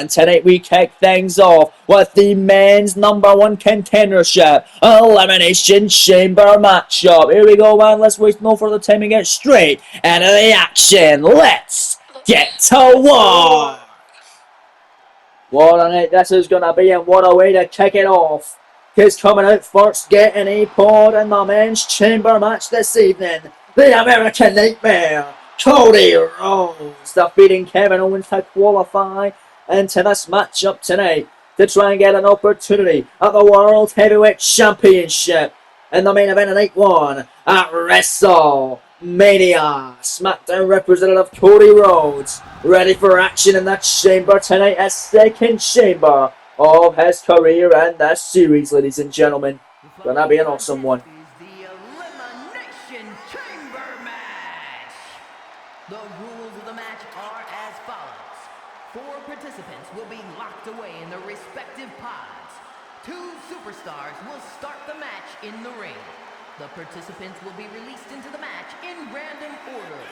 And tonight we kick things off with the men's #1 contendership Elimination Chamber matchup. Here we go, man. Let's waste no further time and get straight into the action. Let's get to work. What a night this is going to be, and what a way to kick it off. Because coming out first, getting a pod in the men's chamber match this evening, the American Nightmare, Cody Rhodes, defeating Kevin Owens to qualify into this matchup tonight to try and get an opportunity at the World Heavyweight Championship in the main event of night 1 at WrestleMania. Smackdown representative Cody Rhodes ready for action in that chamber tonight, a second chamber of his career in this series, ladies and gentlemen. Gonna be an awesome one. The Elimination Chamber match. The rules of the match are as follows. 4 participants will be locked away in their respective pods. 2 superstars will start the match in the ring. The participants will be released into the match in random order.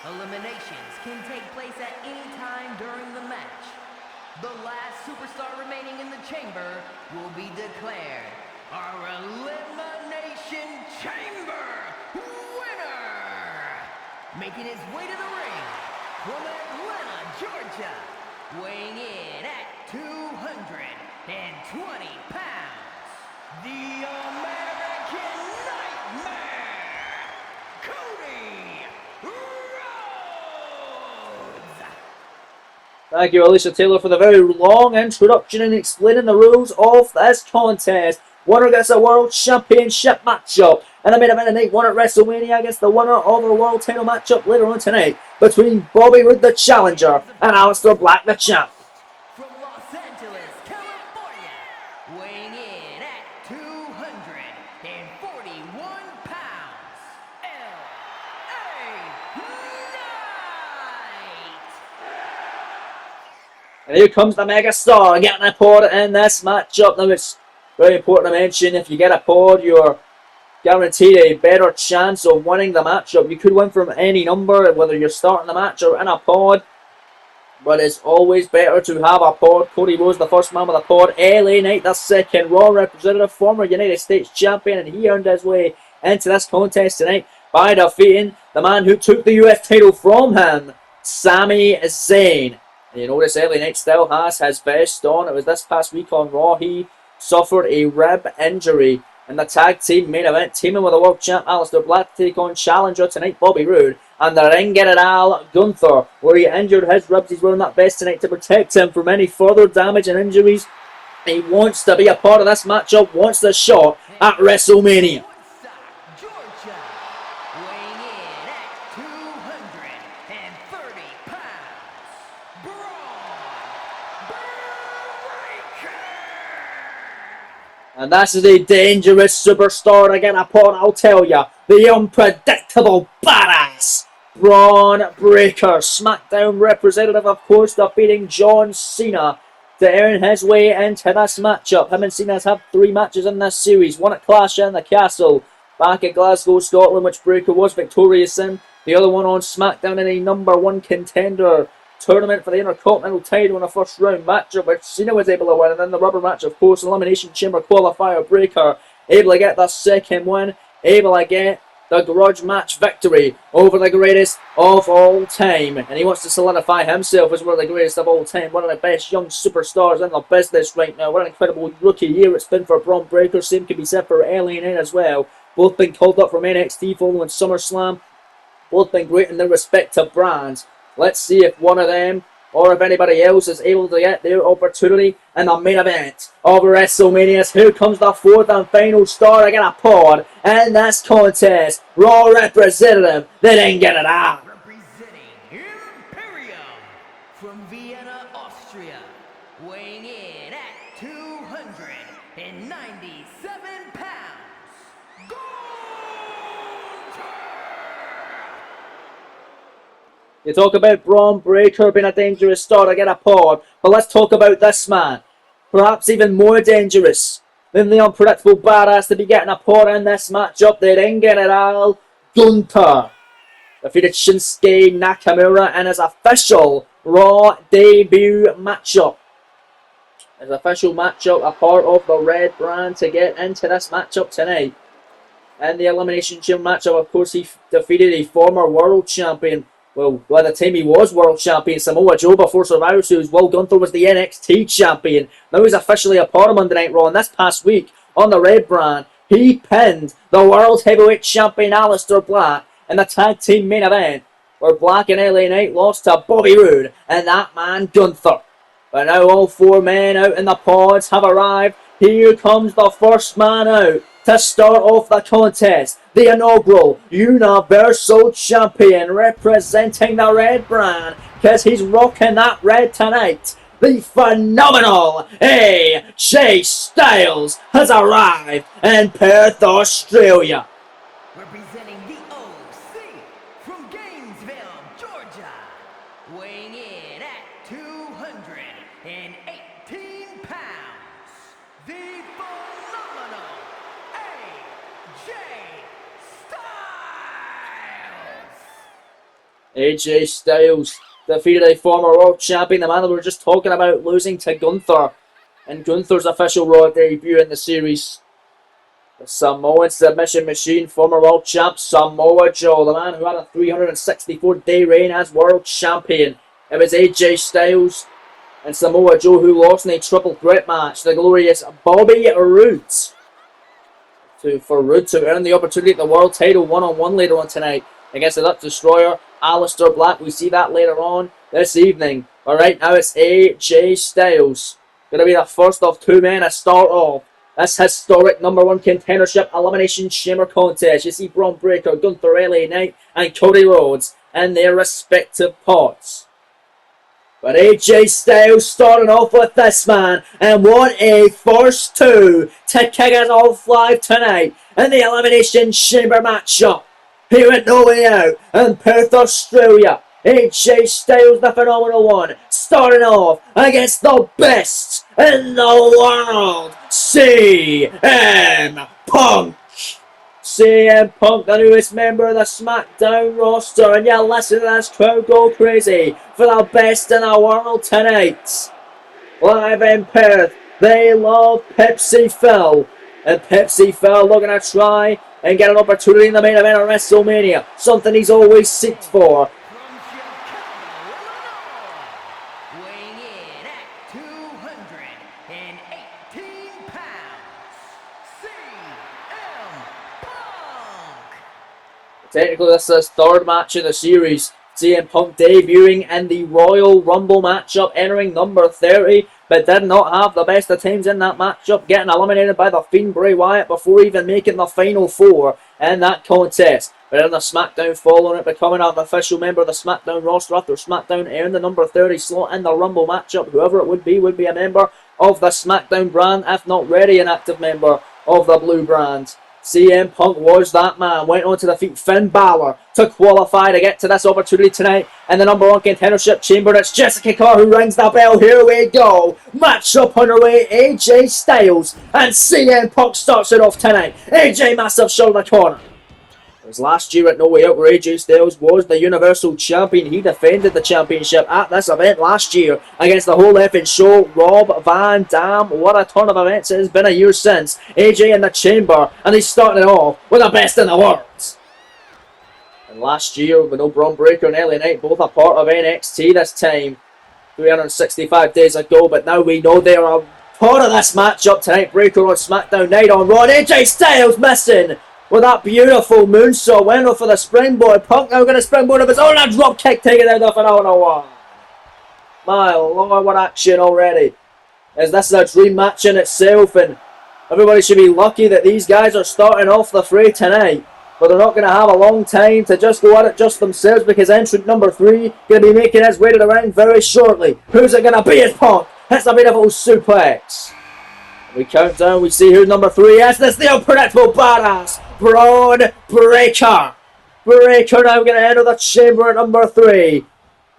Eliminations can take place at any time during the match. The last superstar remaining in the chamber will be declared our Elimination Chamber winner. Making his way to the ring from Atlanta, Georgia, weighing in at 220 pounds, the American Nightmare, Cody Rhodes. Thank you, Alicia Taylor, for the very long introduction and explaining the rules of this contest. Winner gets a World Championship matchup, and the main event of night 1 at WrestleMania against the winner of the World Title matchup later on tonight between Bobby Roode, the challenger, and Aleister Black, the champ. From Los Angeles, California, weighing in at 241 pounds, LA Knight. And here comes the Mega Star getting a pod in this matchup. Now it's very important to mention, if you get a pod, you're guaranteed a better chance of winning the matchup. You could win from any number, whether you're starting the match or in a pod, but it's always better to have a pod. Cody Rhodes, the first man with a pod. LA Knight, the second Raw representative, former United States champion, and he earned his way into this contest tonight by defeating the man who took the US title from him, Sami Zayn. And you notice LA Knight still has his vest on. It was this past week on Raw. He suffered a rib injury in the tag team main event, teaming with the world champ Aleister Black to take on challenger tonight Bobby Roode and the Ring General Gunther, where he injured his ribs. He's wearing that vest tonight to protect him from any further damage and injuries. He wants to be a part of this matchup, wants the shot at WrestleMania. Georgia, weighing in at 230 pounds, Bron Breakker. And this is a dangerous superstar to get a pod, I'll tell ya. The unpredictable badass Bron Breakker, Smackdown representative, of course, defeating John Cena to earn his way into this matchup. Him and Cena have 3 matches in this series. One at Clash in the Castle back at Glasgow, Scotland, which Breakker was victorious in. The other one on SmackDown in a #1 contender tournament for the Intercontinental title in a first round matchup, which Cena was able to win. And then the rubber match, of course, Elimination Chamber qualifier, Breakker able to get the second win, able to get the grudge match victory over the greatest of all time. And he wants to solidify himself as one of the greatest of all time, one of the best young superstars in the business right now. What an incredible rookie year it's been for Bron Breakker. Same can be said for LA Knight as well. Both been called up from NXT following SummerSlam. Both been great in their respective brands. Let's see if one of them or if anybody else is able to get their opportunity in the main event of WrestleMania. Here comes the 4th and final star to get a pod in this contest. Raw representative, they didn't get it out. Representing Imperium from Vienna, Austria, weighing in at 297 pounds, Gunther. You talk about Bron Breakker being a dangerous star to get a pod, but let's talk about this man. Perhaps even more dangerous than the unpredictable badass to be getting a pod in this matchup. The Ring General Gunther defeated Shinsuke Nakamura in his official Raw debut matchup As official matchup, a part of the red brand to get into this matchup tonight. And the Elimination Chamber matchup, of course, he defeated a former world champion. Well, by the time he was world champion, Samoa Joe before Survivor Series, while Gunther was the NXT champion. Now he's officially a part of Monday Night Raw. And this past week, on the red brand, he pinned the world heavyweight champion Aleister Black in the tag team main event, where Black and LA Knight lost to Bobby Roode and that man Gunther. But now all four men out in the pods have arrived. Here comes the first man out to start off the contest. The inaugural Universal Champion representing the red brand, because he's rocking that red tonight. The phenomenal AJ Styles has arrived in Perth, Australia. Representing the OC from Gainesville, Georgia, weighing in at 218 pounds, the phenomenal AJ Styles. AJ Styles defeated a former world champion, the man that we were just talking about losing to Gunther, and Gunther's official Raw debut in the series. The Samoan submission machine, former world champ Samoa Joe, the man who had a 364-day reign as world champion. It was AJ Styles and Samoa Joe who lost in a triple threat match. The glorious Bobby Roode for Roode to earn the opportunity at the world title one-on-one later on tonight against the Dutch Destroyer, Aleister Black. We see that later on this evening. But right now it's AJ Styles. Going to be the first of two men to start off this historic #1 contendership Elimination Chamber contest. You see Bron Breakker, Gunther, LA Knight and Cody Rhodes in their respective pots. But AJ Styles starting off with this man, and what a first two to kick us off live tonight in the Elimination Chamber matchup. He went no way out in Perth, Australia. AJ Styles, the phenomenal one, starting off against the best in the world, CM Punk. CM Punk, the newest member of the Smackdown roster, and you listen to this crowd go crazy for the best in the world tonight. Live in Perth, they love Pepsi Phil, and Pepsi Phil looking to try and get an opportunity in the main event of Wrestlemania, something he's always seeked for. From Chicago, Illinois, weighing in at 218 pounds, CM Punk. Technically, this is his third match in the series. CM Punk debuting in the Royal Rumble matchup, entering number 30, but did not have the best of times in that matchup, getting eliminated by the Fiend Bray Wyatt before even making the final four in that contest. But in the SmackDown following it, becoming an official member of the SmackDown roster after SmackDown earned the number 30 slot in the Rumble matchup. Whoever it would be a member of the SmackDown brand, if not already an active member of the Blue brand. CM Punk was that man, went on to defeat Finn Balor to qualify to get to this opportunity tonight in the #1 contendership chamber. It's Jessica Carr who rings the bell. Here we go. Match up underway. AJ Styles and CM Punk starts it off tonight. AJ massive shoulder corner. It was last year at No Way Out where AJ Styles was the Universal Champion. He defended the championship at this event last year against the whole effing show. Rob Van Dam. What a ton of events it has been a year since. AJ in the chamber, and he's starting it off with the best in the world. And last year, we know Bron Breakker and LA Knight both a part of NXT this time, 365 days ago, but now we know they are a part of this matchup tonight. Breakker on SmackDown, Knight on Raw. AJ Styles missing with that beautiful moonsault. Went off for the springboard. Punk now going to springboard of his own. A drop kick taking out the phenomenal one. My lord, what action already. As this is a dream match in itself, and everybody should be lucky that these guys are starting off the fray tonight. But they're not going to have a long time to just go at it just themselves, because entrant number 3 going to be making his way to the ring very shortly. Who's it going to be? It's Punk. Hits a beautiful suplex. We count down, we see who number 3 is. This is the unpredictable badass, Bron Breakker. Breakker now going to enter the chamber at number 3.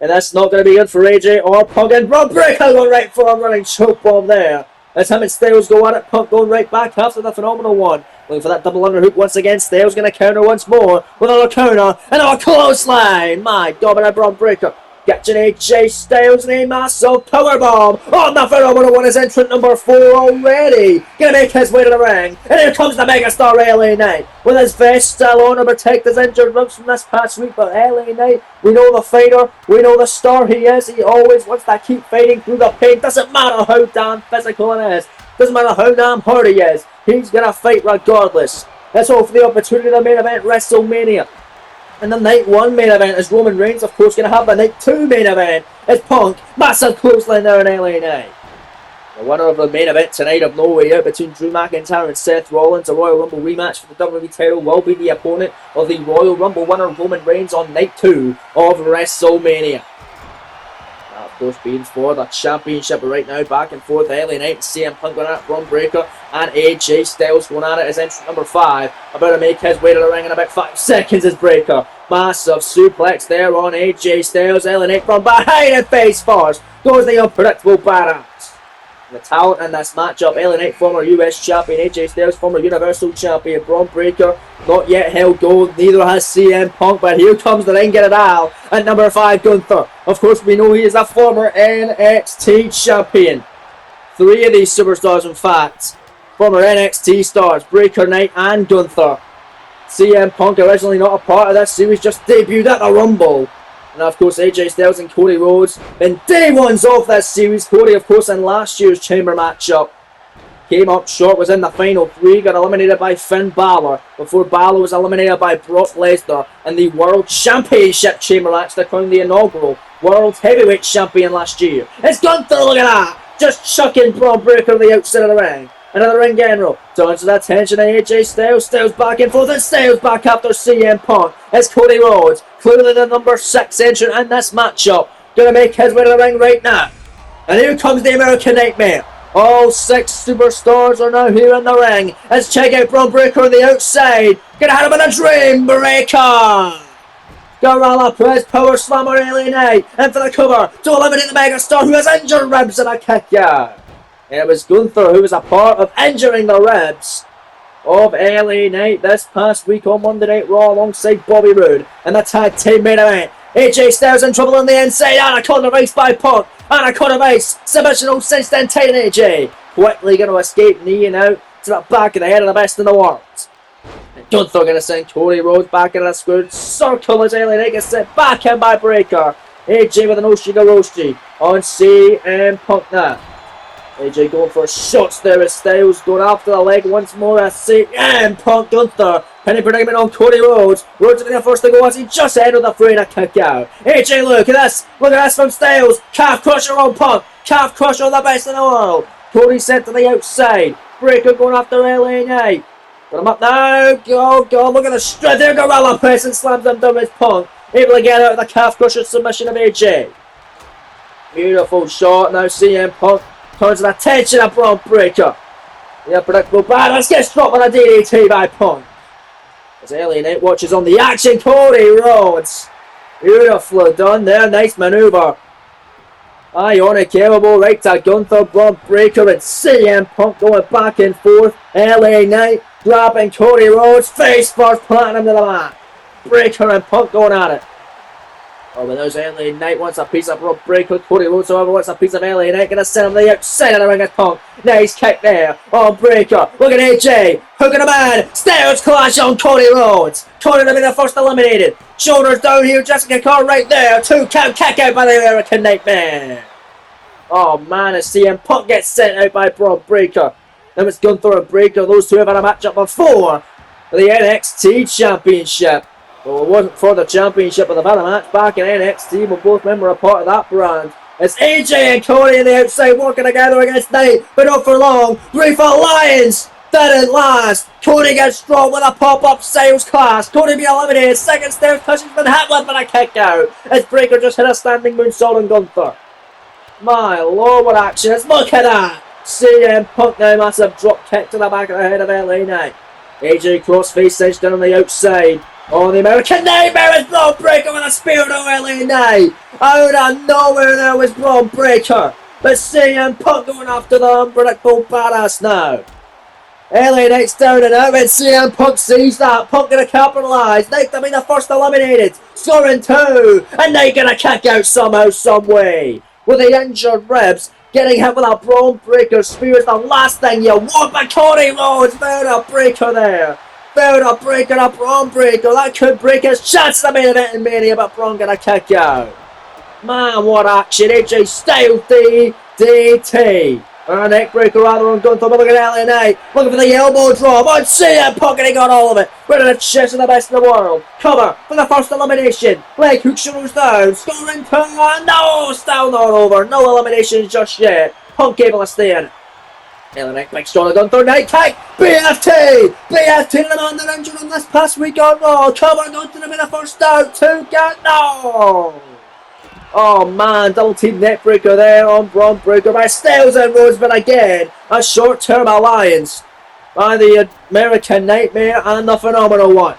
And that's not going to be good for AJ or Punk. And Bron Breakker going right for a running choke bomb there. As him and Styles go at it, Punk going right back after the phenomenal one. Looking for that double underhook once again. Styles going to counter once more with another counter and a clothesline. My God, but Bron Breakker Catching AJ Styles and a massive powerbomb. Oh, the phenomenal one is entrant number 4 already. Gonna make his way to the ring. And here comes the megastar LA Knight. With his vest still on to protect his injured ribs from this past week. But LA Knight, we know the fighter. We know the star he is. He always wants to keep fighting through the pain. Doesn't matter how damn physical it is. Doesn't matter how damn hard he is. He's gonna fight regardless. Let's hope for the opportunity to main event Wrestlemania. And the night 1 main event is Roman Reigns, of course, going to have the night 2 main event. It's Punk, massive clothesline there in LA Knight. The winner of the main event tonight of No Way Out between Drew McIntyre and Seth Rollins, a Royal Rumble rematch for the WWE title, will be the opponent of the Royal Rumble winner Roman Reigns on night 2 of WrestleMania. Of course, being for the championship right now, back and forth, LA Knight and CM Punk going at it, Bron Breakker and AJ Styles going at it as entrant number 5, about to make his way to the ring in about 5 seconds as Breakker. Massive suplex there on AJ Styles, LA Knight from behind and face first, goes the unpredictable badass. The talent in this matchup, LA Knight, former US champion, AJ Styles, former Universal champion, Bron Breakker, not yet held gold, neither has CM Punk, but here comes the ring general at number 5, Gunther. Of course, we know he is a former NXT champion. 3 of these superstars, in fact, former NXT stars, Breakker, Knight, and Gunther. CM Punk, originally not a part of this series, just debuted at the Rumble. And of course, AJ Styles and Cody Rhodes in day 1s of this series. Cody, of course, in last year's Chamber matchup, came up short, was in the final 3, got eliminated by Finn Balor, before Balor was eliminated by Brock Lesnar in the World Championship Chamber match to crown the inaugural World Heavyweight Champion last year. It's Gunther, look at that! Just chucking Bron Breakker to the outside of the ring. Another ring general. Turns to the attention of AJ Styles. Styles back and forth, and Styles back after CM Punk. It's Cody Rhodes, clearly the number 6 entrant in this matchup. Gonna make his way to the ring right now. And here comes the American Nightmare. All 6 superstars are now here in the ring. Let's check out Bron Breakker on the outside. Gonna hit him with a Dream Breaker. Gorilla Press Power Slammer LA Knight. In for the cover to eliminate the megastar who has injured ribs in a kick out. And it was Gunther who was a part of injuring the ribs of LA Knight this past week on Monday Night Raw alongside Bobby Roode in the tag team main event. AJ Styles in trouble on the inside, and a corner vice by Punk, and a corner vice, submission all since then, tight AJ. Quickly going to escape, kneeing out to the back of the head of the best in the world. And Gunther going to send Cody Rhodes back into the squared circle as LA Knight gets sent back in by Breakker. AJ with an Oshiga on CM Punk now. AJ going for shots there as Styles going after the leg once more as CM Punk. Gunther penny predicament on Cody Rhodes. Rhodes will be the first to go as he just ended the fray to kick out. AJ, look at this from Styles. Calf crusher on Punk. Calf crusher on the best in the world. Cody sent to the outside. Breakker going after LA Knight. Got him up now. Oh god, look at the straight there. Gorilla press and slams him down with Punk. Able to get out of the calf crusher submission of AJ. Beautiful shot now. CM Punk turns the attention of Bron Breakker. The unpredictable badass gets dropped on a DDT by Punk. As LA Knight watches on the action, Cody Rhodes. Beautifully done there, nice manoeuvre. Ionic elbow right to Gunther, Bron Breakker and CM Punk going back and forth. LA Knight grabbing Cody Rhodes, face first, planting him to the mat. Breakker and Punk going at it. Oh, but there's LA Knight wants a piece of Bron Breakker. Cody Rhodes, however, wants a piece of LA Knight. Gonna send him to the outside of the ring as Punk. Nice kick there on Breakker. Look at AJ. Hooking a man. Styles clash on Cody Rhodes. Cody to be the first eliminated. Shoulders down here. Jessica Carr right there. 2 count kick out by the American Nightmare. Oh man, as CM Punk gets sent out by Bron Breakker. Then it's Gunther and Breakker. Those two have had a matchup before for the NXT Championship. Well, it wasn't for the championship, but they've had a match back in NXT. But both men were a part of that brand. It's AJ and Cody on the outside working together against Knight, but not for long. Grief Alliance didn't last. Cody gets strong with a pop-up sales class. Cody be eliminated. Second stairs pushes been hit with a kick out. As Breakker just hit a standing moonsault on Gunther. My lord, what action. Look at that. CM Punk now, massive drop kick to the back of the head of LA Knight. AJ crossface cinched down on the outside. Oh, the American Nightmare is Bron Breakker with a spear to LA Knight. Out of nowhere there was Bron Breakker. But CM Punk going after the unpredictable badass now. LA Knight's down and out, and CM Punk sees that. Punk gonna capitalise. Knight to be the first eliminated. Scoring 2. And Knight gonna kick out somehow, some way. With the injured ribs, getting hit with a Bron Breakker spear is the last thing you want. But Cody Rhodes found a breaker there. Found a breaker, a Bron Breakker. That could break his chance to main event in Mania, but Bron gonna kick out. Man, what action. AJ Styles DDT. A neck breaker rather on Gunther. Look at LA Knight. Looking for the elbow drop. On CM Punk, and he got all of it. Rid of the chest of the best in the world. Cover for the first elimination. Leg hook shoulders down. Scoring 2. No, still not over. No elimination just yet. Punk able to stay in. LA Knight big strong Gunther. Night kick. BFT. BFT the man that injured him this past week on Raw. Cover Gunther to be the first out. 2 count. No. Oh man, double team neckbreaker there on Bron Breakker by Styles and Rhodes, but again, a short-term alliance by the American Nightmare and the Phenomenal One.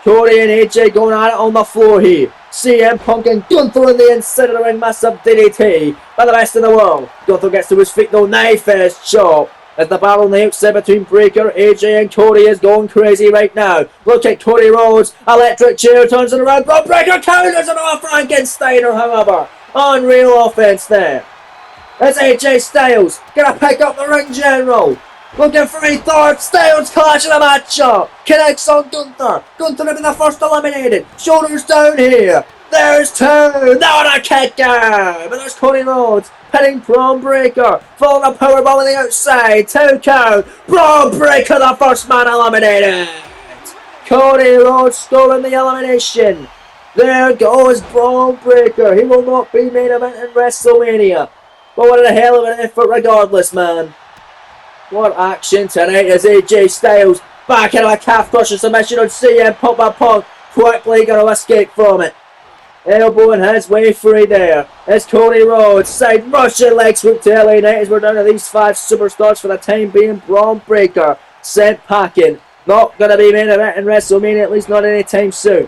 Cody and AJ going at it on the floor here. CM Punk and Gunther in the inside of the ring, massive DDT by the best in the world. Gunther gets to his feet though, knife edge chop. As the battle on the outside between Breakker, AJ and Cody is going crazy right now. Look at Cody Rhodes, electric chair turns it around. Bron Breakker counters it off Frankensteiner, however. Unreal offense there. As AJ Styles gonna pick up the ring general. Looking for a third. Styles clash in the matchup. Connects on Gunther. Gunther to be the first eliminated. Shoulders down here. There's 2. Now a kick out. But there's Cody Rhodes. Hitting Bron Breakker. Falling a powerbomb on the outside. 2 count. Bron Breakker, the first man eliminated. Cody Rhodes stolen the elimination. There goes Bron Breakker. He will not be main event in WrestleMania. But what a hell of an effort regardless, man. What action tonight as AJ Styles back into a calf crusher submission on CM Punk by Punk. Quickly going to escape from it. Elbowing his way free there. It's Cody Rhodes. Side Russian leg sweep to LA Knight as we're down to these 5 superstars for the time being. Bron Breakker sent packing. Not going to be main event in WrestleMania, at least not anytime soon.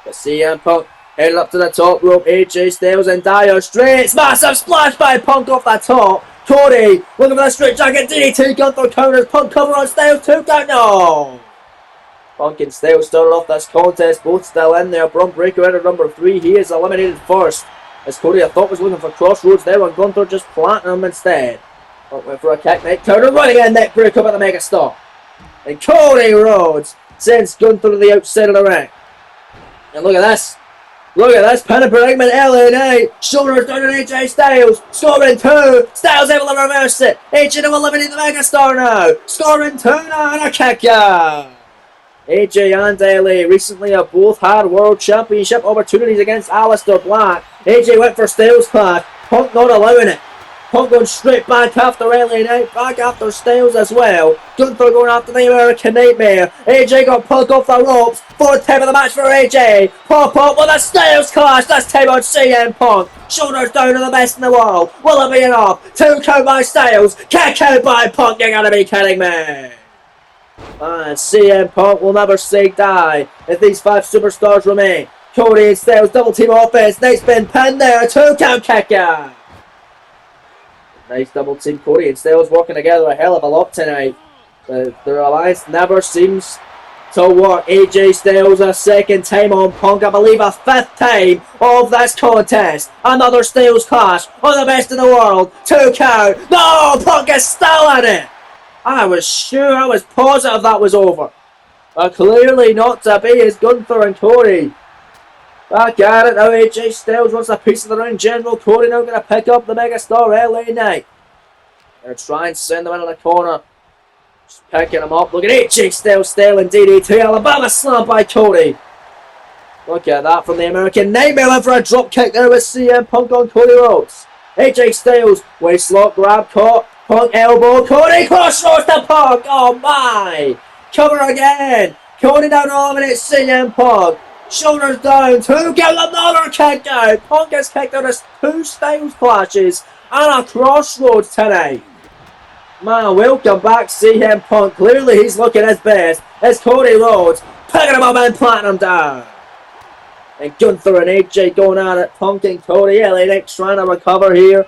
But CM Punk headed up to the top rope. AJ Styles in dire straits. Massive splash by Punk off the top. Cody looking for the straight jacket. DDT. Gunther counters. Punk cover on Styles. 2 count. No. Punk and Styles started off this contest, both still in there. Bron Breakker entered number 3. He is eliminated first. As Cody, I thought, was looking for crossroads there, and Gunther just planting him instead. Punk went for a kick, neck counter, running in, neck break up at the megastar. And Cody Rhodes sends Gunther to the outside of the ring. And look at this. Look at this pin predicament. LA Knight, shoulders down on AJ Styles, scoring 2. Styles able to reverse it. AJ will eliminate the megastar now. Scoring 2 now, and a kick out. AJ and LA recently have both had World Championship opportunities against Aleister Black. AJ went for Styles clash. Punk not allowing it. Punk going straight back after LA Knight, back after Styles as well. Gunther going after the American Nightmare. AJ got Punk off the ropes. 4th time of the match for AJ. Pop up with a Styles clash. This time on CM Punk. Shoulders down to the best in the world. Will it be enough? 2 count by Styles. Kick out by Punk. You gotta be kidding me. And CM Punk will never say die if these 5 superstars remain. Cody and Styles double team offense. Nice been pinned there. 2 count kick out. Nice double team. Cody and Styles working together a hell of a lot tonight. Their alliance never seems to work. AJ Styles a 2nd time on Punk. I believe a 5th time of this contest. Another Styles clash on the best in the world. 2 count. No, Punk is still in it. I was sure, I was positive that was over. But clearly not to be. Is Gunther and Cody back at it now. AJ Styles wants a piece of the ring general. Cody now going to pick up the megastar LA Knight. They're trying to send him into the corner. Just picking him up. Look at AJ Styles stealing DDT. Alabama slam by Cody. Look at that from the American Nightmare. Went for a drop kick there with CM Punk on Cody Rhodes. AJ Styles, waist lock, grab, caught. Punk elbow, Cody crossroads to Punk. Oh my! Cover again. Cody down to eliminate CM Punk. Shoulders down. 2 count, another kick out. Punk gets kicked out of 2 Styles clashes and a crossroads tonight. Man, welcome back CM Punk. Clearly he's looking his best. It's Cody Rhodes picking him up and planting him down. And Gunther and AJ going at it. Punk and Cody. LA Knight trying to recover here.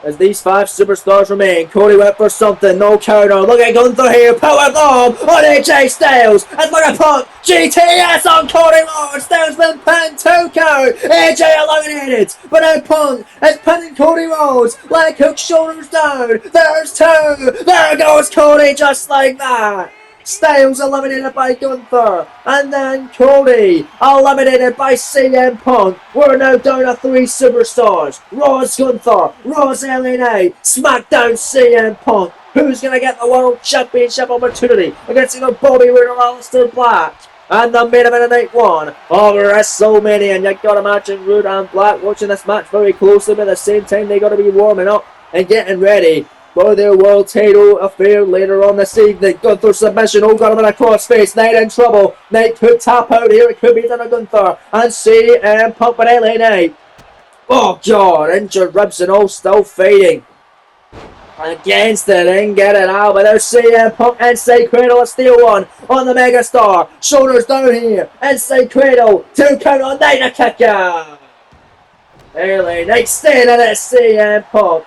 As these 5 superstars remain, Cody went for something, no counter. Look at Gunther here, power bomb on AJ Styles. And look at Punk, GTS on Cody Rhodes. Styles been pinned, 2 count. AJ eliminated, but now Punk is pinning Cody Rhodes. Leg hook, shoulders down. There's 2. There goes Cody just like that. Styles eliminated by Gunther, and then Cody eliminated by CM Punk. We're now down to 3 superstars. Raw's Gunther, Raw's LA Knight, Smackdown CM Punk. Who's going to get the World Championship opportunity against either Bobby Roode or Aleister Black? And the main event of night 1 of WrestleMania. And you got to imagine Roode and Black watching this match very closely, but at the same time they got to be warming up and getting ready for their world title affair later on this evening. Gunther submission. Oh god, I'm in a crossface. Knight in trouble. Knight could tap out here. It could be done to Gunther. And CM Punk with LA Knight. Oh god, injured ribs and all still fighting. Against the ring, get it out. But there's CM Punk inside cradle. A steel one on the Megastar. Shoulders down here. Inside cradle. 2 count on Knight. A kick out. LA Knight staying in it. CM Punk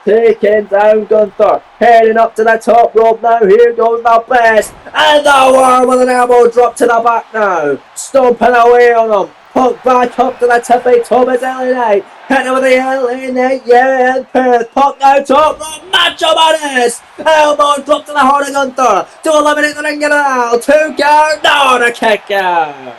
taking down Gunther, heading up to the top rope now. Here goes the best, and the world with an elbow drop to the back now, stomping away on him. Punk back up to the tippy top as LA Knight, hitting with the LA Knight, yeah, and Perth. Punk now top rope, matchup on this, elbow drop to the heart of Gunther, to eliminate the ring general, 2 count, down a kick out.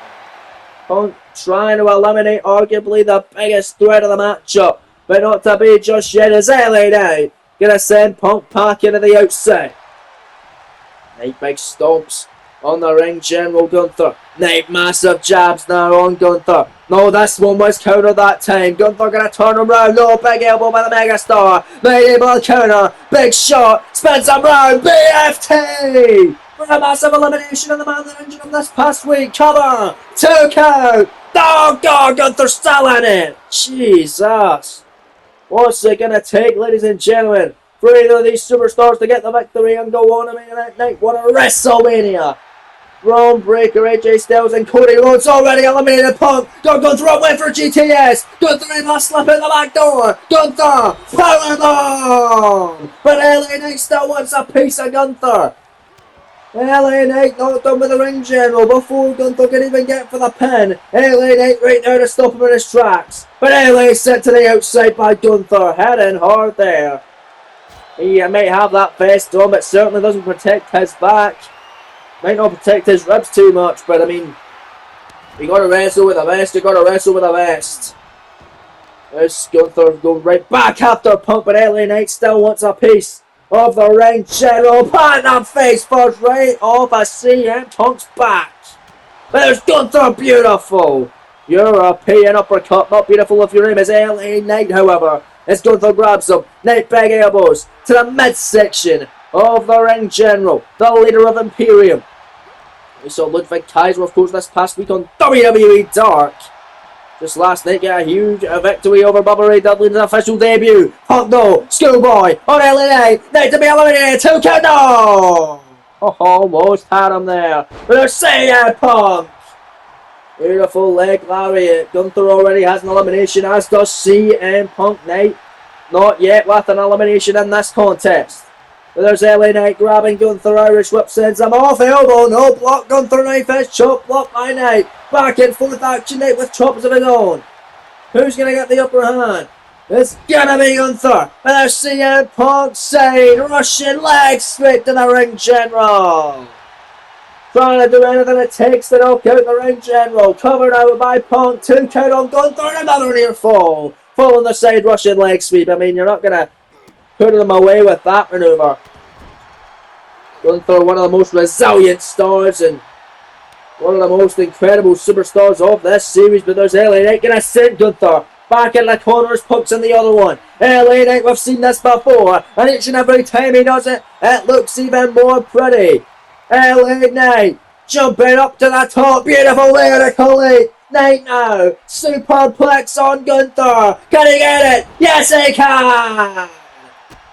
Punk trying to eliminate arguably the biggest threat of the matchup, but not to be just yet as LA Knight gonna send Punk packing to the outside. Knight big stomps on the ring general Gunther. Knight massive jabs now on Gunther. No, this one was counter that time. Gunther gonna turn him round. No, big elbow by the Megastar. Knight able to counter. Big shot. Spins him round. BFT! For a massive elimination of the man that injured him this past week. Cover. 2 count. Oh god, Gunther's still in it. Jesus. What's it going to take, ladies and gentlemen, for either of these superstars to get the victory and go on to main event night 1 of WrestleMania? Bron Breakker, AJ Styles and Cody Rhodes already eliminated Punk. Gunther went for GTS. Gunther able to slip in the back door. Gunther, powerbomb! But LA Knight still wants a piece of Gunther. LA Knight knocked on with the ring general before Gunther could even get for the pin. LA Knight right there to stop him in his tracks. But LA sent to the outside by Gunther, heading hard there. He might have that vest on, but certainly doesn't protect his back. Might not protect his ribs too much, but I mean, you got to wrestle with a vest, you got to wrestle with a vest. There's Gunther going right back after Punk, but LA Knight still wants a piece of the ring general. Panther face first right off a CM Punk's back. But there's Gunther, beautiful. European uppercut, not beautiful if your name is LA Knight, however. As Gunther grabs him, Knight big elbows to the midsection of the ring general, the leader of Imperium. We saw Ludwig Kaiser, of course, this past week on WWE Dark. Just last night, get a huge victory over Bubba Ray Dudley in his official debut. Punk no, Schoolboy on LA Knight to be eliminated, 2 count, no! Oh, almost had him there. But they're saying Punk. Beautiful leg lariat. Gunther already has an elimination, as does CM Punk. Knight not yet with an elimination in this contest. But there's LA Knight grabbing Gunther, Irish whip sends him off, elbow, no block, Gunther knife is chop block by Knight. Back and forth action Knight with chops of his own. Who's going to get the upper hand? It's gonna be Gunther. And there's CM Punk side, Russian leg straight to the ring general. Trying to do anything it takes to knock out the ring general. Covered out by Punk, 2 count on Gunther, and another near fall. Fall on the side, Russian leg sweep. I mean, you're not going to put them away with that maneuver. Gunther, one of the most resilient stars and one of the most incredible superstars of this series. But there's LA Knight going to send Gunther back in the corners, Punk's in the other one. LA Knight, we've seen this before, and each and every time he does it, it looks even more pretty. LA Knight jumping up to the top, beautiful vertical leap. Knight now, superplex on Gunther. Can he get it? Yes, he can.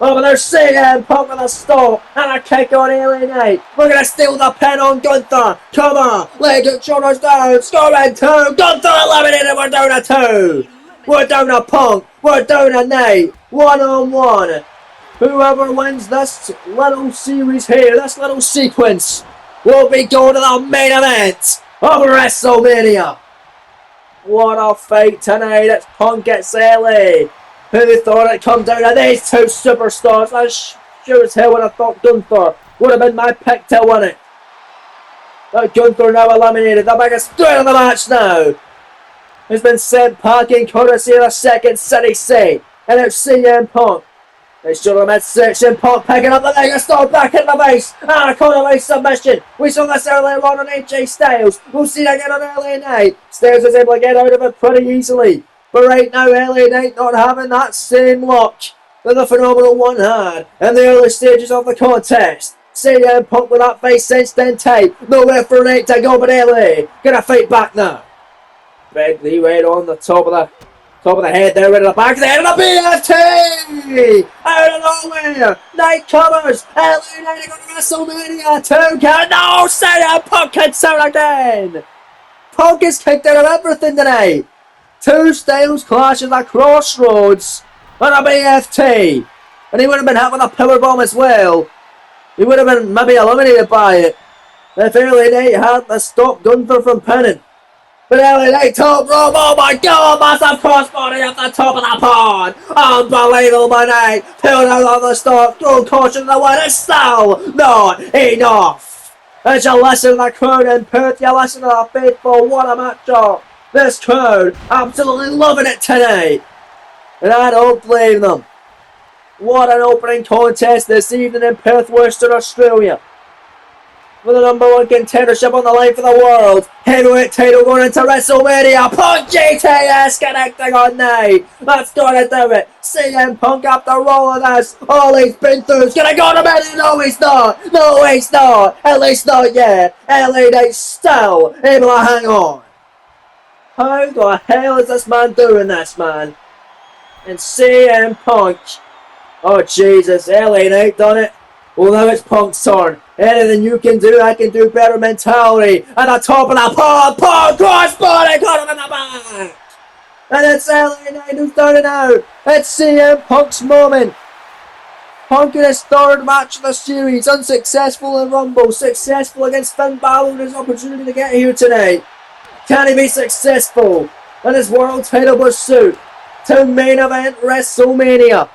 Over there, CM Punk with a stop and a kick on LA Knight. We're going to steal the pin on Gunther. Come on, leg and shoulders down, scoring 2. Gunther eliminated, we're down to 2. We're down to Punk. We're down to Nate. 1-on-1. Whoever wins this little series here, this little sequence, will be going to the main event of WrestleMania. What a fight tonight. It's Punk at LA. Who thought it'd come down to these two superstars? I sure as hell would have thought Gunther would have been my pick to win it. But Gunther now eliminated. The biggest threat of the match now has been sent packing courtesy of the Second City C. And it's CM Punk. They show the midsection. Punk picking up the biggest star back in the base. And a corner base submission. We saw this earlier on AJ Styles. We'll see it again on LA Knight. Styles is able to get out of it pretty easily. But right now, LA Knight not having that same luck that the Phenomenal One had in the early stages of the contest. CM Punk with that face cinched in tight. Nowhere for Knight to go, but LA gonna fight back now. Big leeway on the top of the head there, right at the back of the head, and a BFT! Out of nowhere! Knight covers! LA Knight going to WrestleMania 2 count! No! CM Punk kicks out again! Punk is kicked out of everything tonight! Two styles clashes at Crossroads and a BFT! And he would have been hit with a powerbomb as well. He would have been maybe eliminated by it if LA Knight had stopped Gunther from pinning. But LA Knight top rope, oh my god, massive crossbody at the top of the pod. Unbelievable by Knight, pulled out on the stop, throw caution to the one, it's still not enough. As you listen to the crowd in Perth, you listen to the faithful, what a matchup. This crowd absolutely loving it tonight. And I don't blame them. What an opening contest this evening in Perth, Western Australia. With the #1 contendership on the line for the world. Heavyweight title going into WrestleMania. Punk GTS connecting on Night. That's gonna do it. CM Punk after all of this. All he's been through is gonna go to bed. No, he's not. No, he's not. At least not yet. LA Knight's still able to hang on. How the hell is this man doing this, man? And CM Punk. Oh, Jesus. LA Knight done it. Well, now it's Punk's turn. Anything you can do, I can do better mentality. At the top of the pod, Punk crossbody, caught him in the back. And it's LA Knight who's done it out. It's CM Punk's moment. Punk in his third match of the series, unsuccessful in Rumble, successful against Finn Balor in his opportunity to get here tonight. Can he be successful in his world title pursuit to main event WrestleMania?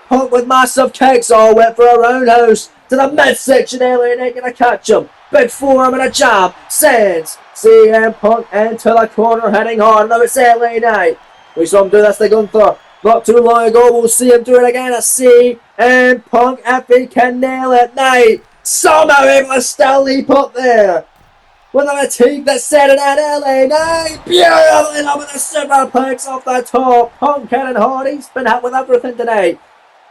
Punk with massive kicks, all went for a roundhouse to the midsection. LA Knight gonna catch him. Big forearm and a jab. Sends CM Punk into the corner, heading hard. Now it's LA Knight. We saw him do this to Gunther not too long ago. We'll see him do it again. A CM Punk if he can nail it. Knight somehow able to still leap up there. With a fatigue that's set in at LA Knight. Beautifully done with the superplex off the top. Punk hitting hard. He's been hit with everything today.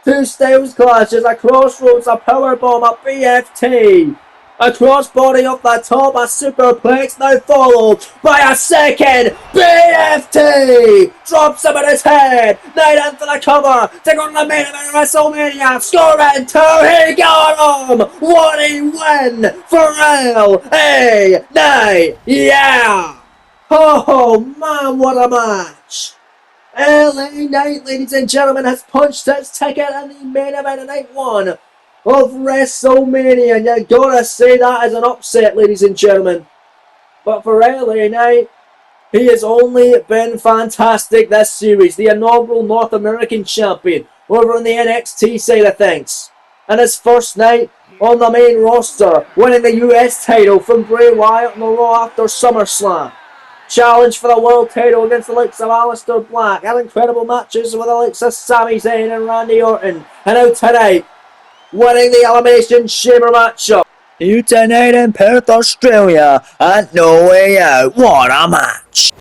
Two styles clashes, a crossroads, a powerbomb, a BFT. A crossbody off the top, a superplex, now followed by a second BFT. Drops him in his head. Knight in for the cover. To go to the main event of WrestleMania. Scoring 2. He got him. What a win for LA Knight. Yeah. Oh man, what a match. LA Knight, ladies and gentlemen, has punched its ticket in the main event of night 1 of WrestleMania. And you gotta say that is an upset, ladies and gentlemen. But for LA Knight, he has only been fantastic this series. The inaugural North American champion over on the NXT side of things. And his first night on the main roster, winning the US title from Bray Wyatt on the Raw after SummerSlam. Challenge for the world title against the likes of Aleister Black. Had incredible matches with the likes of Sami Zayn and Randy Orton. And out tonight, winning the Elimination Chamber matchup. You tonight in Perth, Australia, and No Way Out. What a match!